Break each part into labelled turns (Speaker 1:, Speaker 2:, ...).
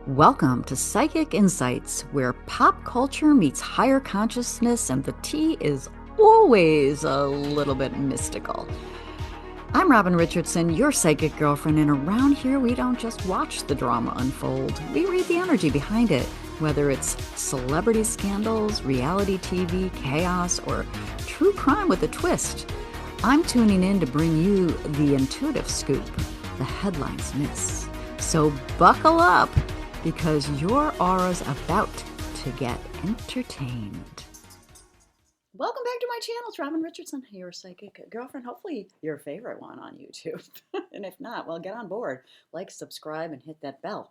Speaker 1: Welcome to Psychic Insights, where pop culture meets higher consciousness and the tea is always a little bit mystical. I'm Robin Richardson, your psychic girlfriend, and around here we don't just watch the drama unfold, we read the energy behind it, whether it's celebrity scandals, reality TV, chaos, or true crime with a twist. I'm tuning in to bring you the intuitive scoop the headlines miss. So buckle up, because your aura's about to get entertained. Welcome back to my channel. It's Robin Richardson, your psychic girlfriend. Hopefully your favorite one on YouTube. And if not, well, get on board. Like, subscribe, and hit that bell.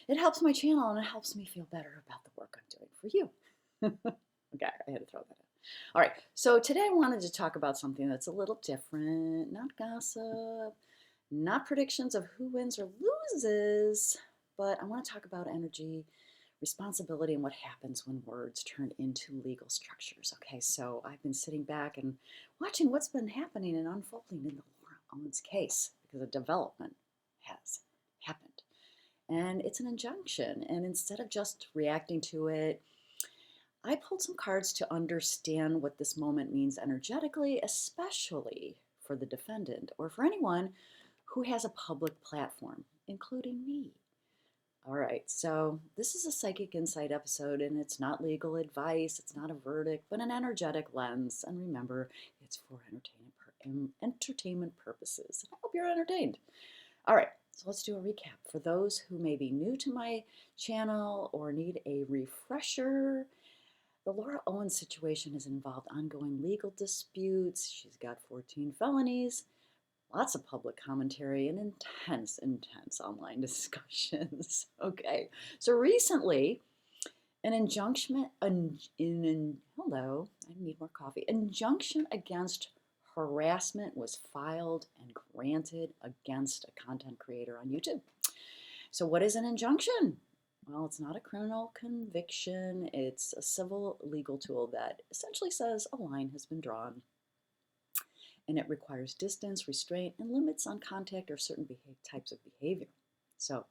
Speaker 1: It helps my channel and it helps me feel better about the work I'm doing for you. Okay, I had to throw that in. All right, so today I wanted to talk about something that's a little different. Not gossip, not predictions of who wins or loses, but I want to talk about energy, responsibility, and what happens when words turn into legal structures. Okay, so I've been sitting back and watching what's been happening and unfolding in the Laura Owens case, because a development has happened. And it's an injunction. And instead of just reacting to it, I pulled some cards to understand what this moment means energetically, especially for the defendant or for anyone who has a public platform, including me. All right, so this is a Psychic Insight episode, and it's not legal advice, it's not a verdict, but an energetic lens. And remember, it's for entertainment purposes. I hope you're entertained. All right, so let's do a recap. For those who may be new to my channel or need a refresher, the Laura Owens situation has involved ongoing legal disputes. She's got 14 felonies, lots of public commentary, and intense online discussions. Okay, so recently, an injunction, hello, I need more coffee. Injunction against harassment was filed and granted against a content creator on YouTube. So what is an injunction? Well, it's not a criminal conviction. It's a civil legal tool that essentially says a line has been drawn, and it requires distance, restraint, and limits on contact or certain types of behavior. So,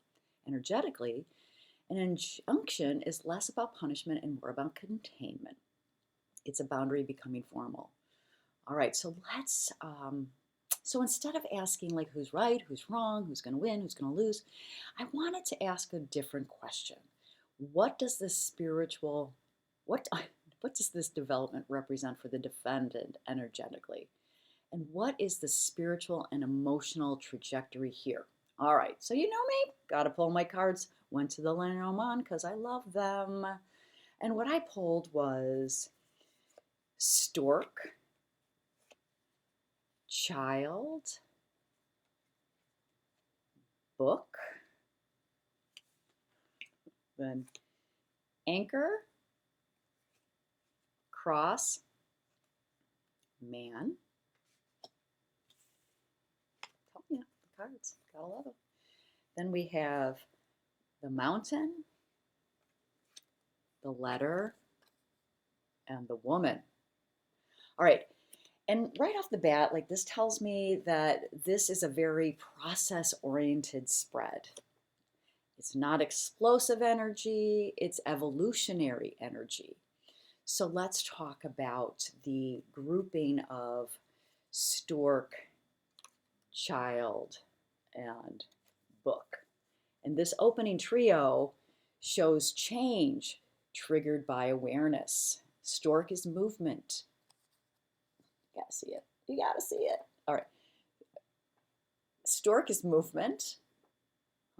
Speaker 1: energetically, an injunction is less about punishment and more about containment. It's a boundary becoming formal. All right, so so instead of asking like who's right, who's wrong, who's going to win, who's going to lose, I wanted to ask a different question. What does this what does this development represent for the defendant energetically? And what is the spiritual and emotional trajectory here? All right, so you know me, got to pull my cards. Went to the Lenormand because I love them. And what I pulled was stork, child, book, then anchor, cross, man. Tell me the cards, gotta love them. Then we have the mountain, the letter, and the woman. All right, and right off the bat, like this tells me that this is a very process-oriented spread. It's not explosive energy, it's evolutionary energy. So let's talk about the grouping of stork, child, and book. And this opening trio shows change triggered by awareness. Stork is movement. You gotta see it. You gotta see it. All right. Stork is movement.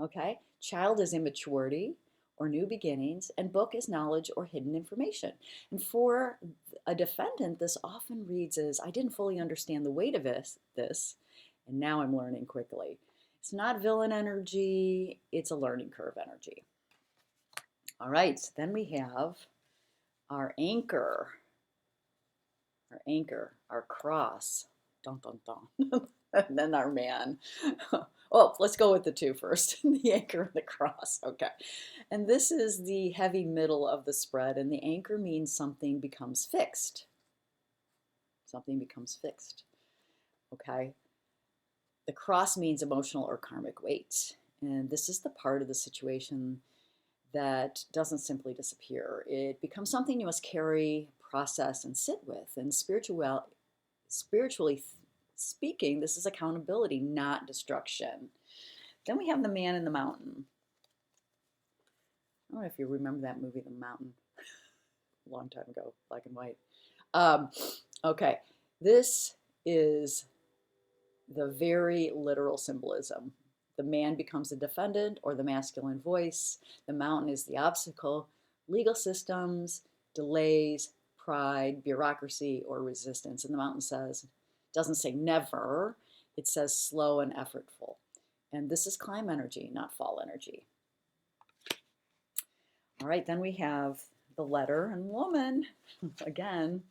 Speaker 1: Okay. Child is immaturity or new beginnings, and book is knowledge or hidden information. And for a defendant, this often reads as, I didn't fully understand the weight of this, and now I'm learning quickly. It's not villain energy, it's a learning curve energy. All right, so then we have our anchor, our cross, dun dun dun, and then our man. Oh, let's go with the two first, the anchor and the cross, okay. And this is the heavy middle of the spread, and the anchor means something becomes fixed. Something becomes fixed, okay. The cross means emotional or karmic weight, and this is the part of the situation that doesn't simply disappear. It becomes something you must carry, process, and sit with. And spiritually speaking, this is accountability, not destruction. Then we have the man in the mountain. I don't know if you remember that movie, The Mountain, a long time ago, black and white. Okay, this is the very literal symbolism. The man becomes the defendant or the masculine voice. The mountain is the obstacle, legal systems, delays, pride, bureaucracy, or resistance. And the mountain doesn't say never, it says slow and effortful. And this is climb energy, not fall energy. All right, then we have the letter and woman. Again,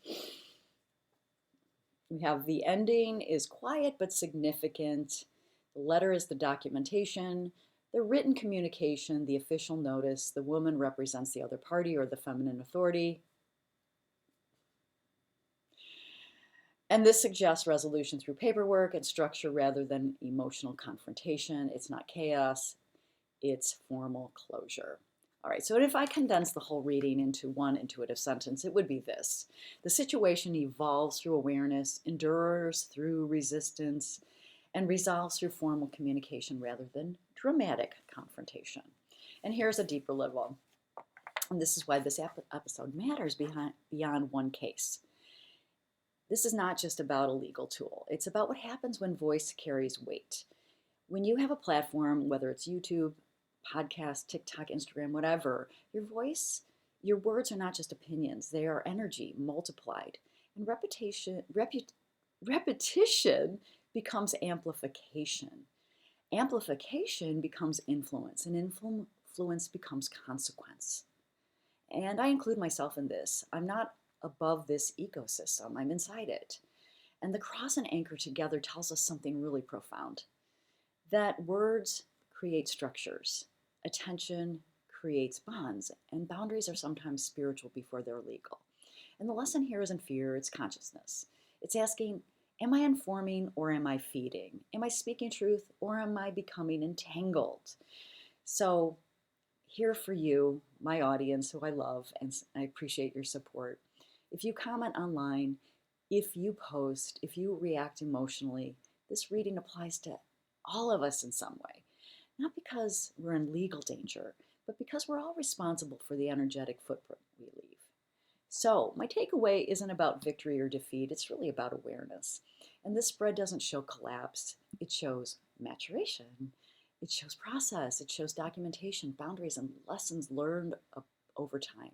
Speaker 1: we have the ending is quiet but significant. The letter is the documentation. The written communication, the official notice. The woman represents the other party or the feminine authority. And this suggests resolution through paperwork and structure rather than emotional confrontation. It's not chaos, it's formal closure. All right, so if I condense the whole reading into one intuitive sentence, it would be this. The situation evolves through awareness, endures through resistance, and resolves through formal communication rather than dramatic confrontation. And here's a deeper level. And this is why this episode matters beyond one case. This is not just about a legal tool. It's about what happens when voice carries weight. When you have a platform, whether it's YouTube, podcast, TikTok, Instagram, whatever, your voice, your words are not just opinions. They are energy multiplied. And repetition becomes amplification. Amplification becomes influence, and influence becomes consequence. And I include myself in this. I'm not above this ecosystem. I'm inside it. And the cross and anchor together tells us something really profound. That words create structures. Attention creates bonds. And boundaries are sometimes spiritual before they're legal. And the lesson here isn't fear, it's consciousness. It's asking, am I informing or am I feeding? Am I speaking truth or am I becoming entangled? So here for you, my audience who I love and I appreciate your support. If you comment online, if you post, if you react emotionally, this reading applies to all of us in some way. Not because we're in legal danger, but because we're all responsible for the energetic footprint we leave. So my takeaway isn't about victory or defeat, it's really about awareness. And this spread doesn't show collapse, it shows maturation. It shows process, it shows documentation, boundaries, and lessons learned over time.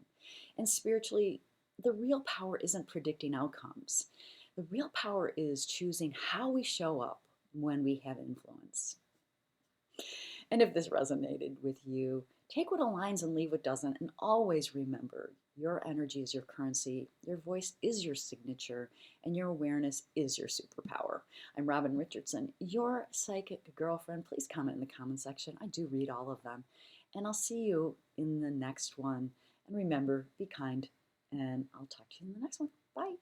Speaker 1: And spiritually, the real power isn't predicting outcomes. The real power is choosing how we show up when we have influence. And if this resonated with you, take what aligns and leave what doesn't. And always remember, your energy is your currency, your voice is your signature, and your awareness is your superpower. I'm Robin Richardson, your psychic girlfriend. Please comment in the comment section. I do read all of them. And I'll see you in the next one. And remember, be kind. And I'll talk to you in the next one. Bye.